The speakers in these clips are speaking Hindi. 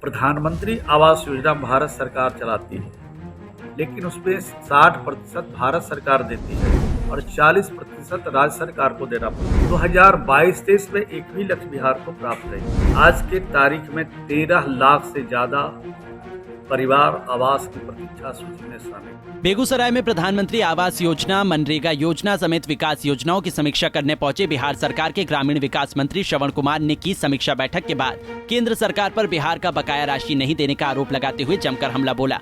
प्रधानमंत्री आवास योजना भारत सरकार चलाती है, लेकिन उसमें 60% भारत सरकार देती है और 40% राज्य सरकार को देना पड़ता है। 2022-23 में एक भी लक्ष्य बिहार को प्राप्त नहीं। आज के तारीख में 13 लाख से ज्यादा परिवार आवास की प्रतीक्षा सूची में शामिल। बेगूसराय में प्रधानमंत्री आवास योजना, मनरेगा योजना समेत विकास योजनाओं की समीक्षा करने पहुंचे बिहार सरकार के ग्रामीण विकास मंत्री श्रवण कुमार ने की समीक्षा बैठक के बाद केंद्र सरकार पर बिहार का बकाया राशि नहीं देने का आरोप लगाते हुए जमकर हमला बोला।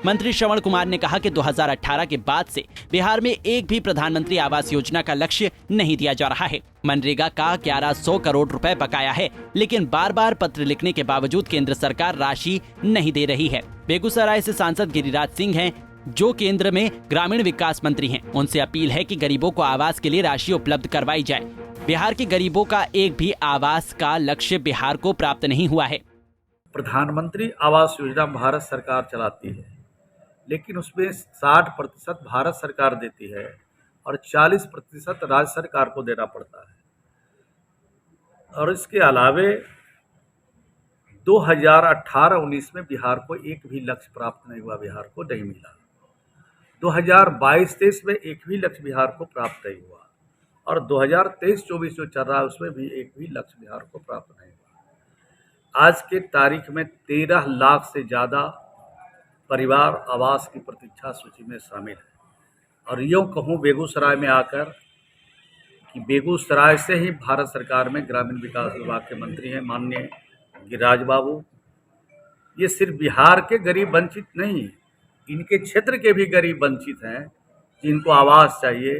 मंत्री श्रवण कुमार ने कहा कि 2018 के बाद से बिहार में एक भी प्रधानमंत्री आवास योजना का लक्ष्य नहीं दिया जा रहा है। मनरेगा का 1100 करोड़ रुपए बकाया है, लेकिन बार बार पत्र लिखने के बावजूद केंद्र सरकार राशि नहीं दे रही है। बेगूसराय से सांसद गिरिराज सिंह हैं, जो केंद्र में ग्रामीण विकास मंत्री हैं। उनसे अपील है कि गरीबों को आवास के लिए राशि उपलब्ध करवाई जाए। बिहार के गरीबों का एक भी आवास का लक्ष्य बिहार को प्राप्त नहीं हुआ है। प्रधानमंत्री आवास योजना भारत सरकार चलाती है, लेकिन उसमें 60% भारत सरकार देती है और 40% राज्य सरकार को देना पड़ता है। और इसके अलावे 2018-19 में बिहार को एक भी लक्ष्य प्राप्त नहीं हुआ, बिहार को नहीं मिला। 2022-23 में एक भी लक्ष्य बिहार को प्राप्त नहीं हुआ और 2023-24 जो चल रहा है उसमें भी एक भी लक्ष्य बिहार को प्राप्त नहीं हुआ। आज के तारीख में 13 लाख से ज़्यादा परिवार आवास की प्रतीक्षा सूची में शामिल है। और यूँ कहूँ बेगूसराय में आकर कि बेगूसराय से ही भारत सरकार में ग्रामीण विकास विभाग के मंत्री हैं माननीय गिरिराज बाबू। ये सिर्फ बिहार के गरीब वंचित नहीं, इनके क्षेत्र के भी गरीब वंचित हैं जिनको आवास चाहिए,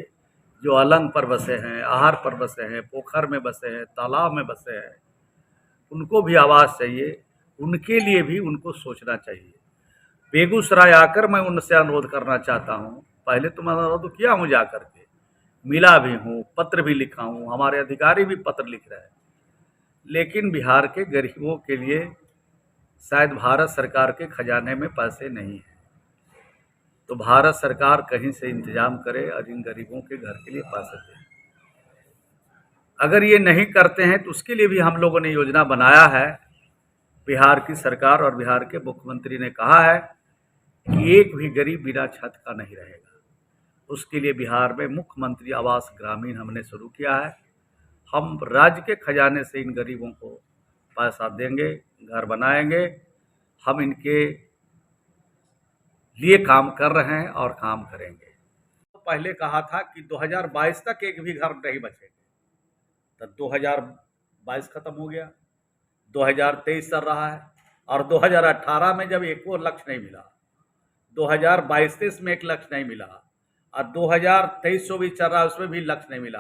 जो अलंग पर बसे हैं, आहार पर बसे हैं, पोखर में बसे हैं, तालाब में बसे हैं, उनको भी आवास चाहिए। उनके लिए भी उनको सोचना चाहिए। बेगूसराय आकर मैं उनसे अनुरोध करना चाहता हूँ, पहले तो मैं अनुरोध किया हूँ, जाकर के मिला भी हूँ, पत्र भी लिखा हूँ, हमारे अधिकारी भी पत्र लिख रहे हैं, लेकिन बिहार के गरीबों के लिए शायद भारत सरकार के खजाने में पैसे नहीं हैं। तो भारत सरकार कहीं से इंतजाम करे और इन गरीबों के घर के लिए पैसे दे। अगर ये नहीं करते हैं तो उसके लिए भी हम लोगों ने योजना बनाया है। बिहार की सरकार और बिहार के मुख्यमंत्री ने कहा है कि एक भी गरीब बिना छत का नहीं रहेगा। उसके लिए बिहार में मुख्यमंत्री आवास ग्रामीण हमने शुरू किया है। हम राज्य के खजाने से इन गरीबों को पैसा देंगे, घर बनाएंगे। हम इनके लिए काम कर रहे हैं और काम करेंगे। तो पहले कहा था कि 2022 तक एक भी घर नहीं बचेंगे, तब 2022 खत्म हो गया, 2023 चल रहा है और 2018 में जब एक और लक्ष्य नहीं मिला, 2022-23 में एक लक्ष्य नहीं मिला और 2023-24 चल रहा है उसमें भी लक्ष्य नहीं मिला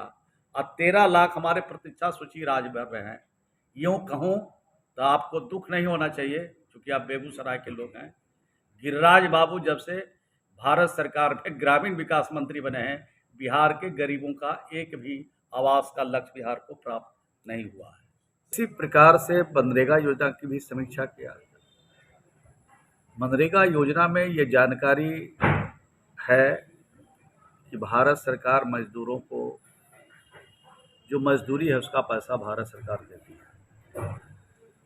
और 13 लाख हमारे प्रतीक्षा सूची राज्य भर में हैं। यूँ कहूँ तो आपको दुख नहीं होना चाहिए, क्योंकि आप बेगूसराय के लोग हैं। गिरिराज बाबू जब से भारत सरकार में ग्रामीण विकास मंत्री बने हैं, बिहार के गरीबों का एक भी आवास का लक्ष्य बिहार को प्राप्त नहीं हुआ है। इसी प्रकार से मनरेगा योजना की भी समीक्षा किया। मनरेगा योजना में ये जानकारी है कि भारत सरकार मजदूरों को जो मजदूरी है उसका पैसा भारत सरकार देती है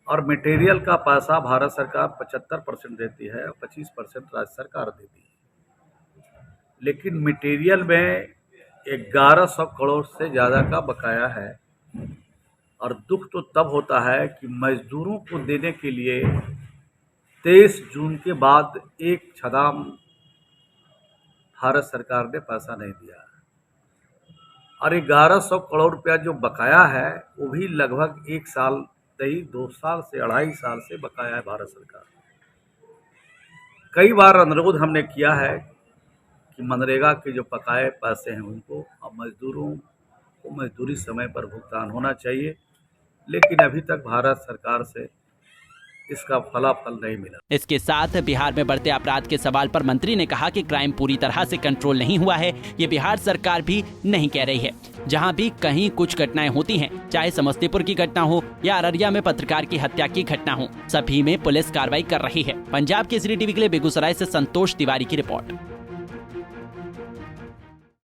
और मटेरियल का पैसा भारत सरकार 75% देती है और 25% राज्य सरकार देती है। लेकिन मटेरियल में 1100 करोड़ से ज़्यादा का बकाया है और दुख तो तब होता है कि मजदूरों को देने के लिए 23 जून के बाद एक छदाम भारत सरकार ने पैसा नहीं दिया और 1100 करोड़ रुपया जो बकाया है वो भी लगभग 1 साल नहीं, 2 साल से 2.5 साल से बकाया है भारत सरकार। कई बार अनुरोध हमने किया है कि मनरेगा के जो बकाए पैसे हैं उनको अब मजदूरों को मजदूरी समय पर भुगतान होना चाहिए, लेकिन अभी तक भारत सरकार से इसका फलाफल नहीं मिला। इसके साथ बिहार में बढ़ते अपराध के सवाल पर मंत्री ने कहा कि क्राइम पूरी तरह से कंट्रोल नहीं हुआ है। ये बिहार सरकार भी नहीं कह रही है। जहां भी कहीं कुछ घटनाएं होती हैं, चाहे समस्तीपुर की घटना हो या अररिया में पत्रकार की हत्या की घटना हो, सभी में पुलिस कार्रवाई कर रही है। पंजाब केसरी टीवी के लिए बेगूसराय से संतोष तिवारी की रिपोर्ट।